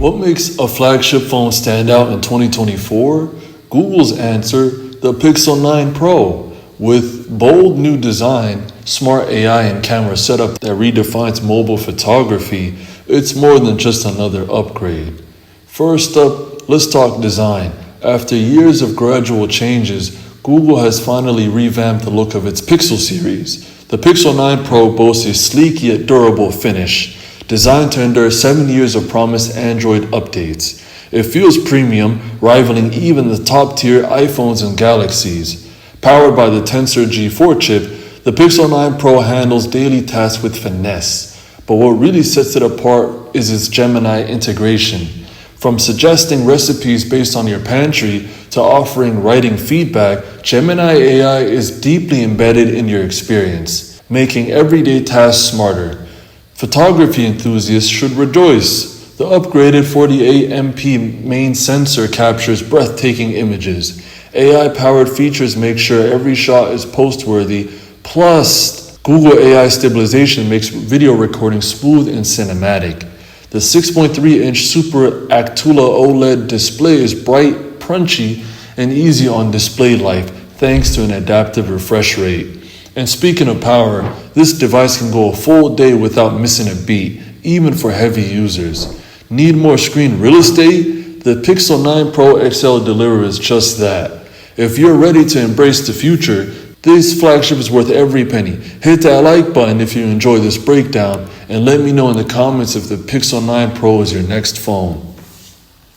What makes a flagship phone stand out in 2024? Google's answer, the Pixel 9 Pro. With bold new design, smart AI and camera setup that redefines mobile photography, it's more than just another upgrade. First up, let's talk design. After years of gradual changes, Google has finally revamped the look of its Pixel series. The Pixel 9 Pro boasts a sleek yet durable finish, designed to endure 7 years of promised Android updates. It feels premium, rivaling even the top-tier iPhones and Galaxies. Powered by the Tensor G4 chip, the Pixel 9 Pro handles daily tasks with finesse. But what really sets it apart is its Gemini integration. From suggesting recipes based on your pantry to offering writing feedback, Gemini AI is deeply embedded in your experience, making everyday tasks smarter. Photography enthusiasts should rejoice. The upgraded 48MP main sensor captures breathtaking images. AI-powered features make sure every shot is post-worthy. Plus, Google AI stabilization makes video recording smooth and cinematic. The 6.3-inch Super Actula OLED display is bright, punchy, and easy on display life thanks to an adaptive refresh rate. And speaking of power, this device can go a full day without missing a beat, even for heavy users. Need more screen real estate? The Pixel 9 Pro XL delivers just that. If you're ready to embrace the future, this flagship is worth every penny. Hit that like button if you enjoy this breakdown, and let me know in the comments if the Pixel 9 Pro is your next phone.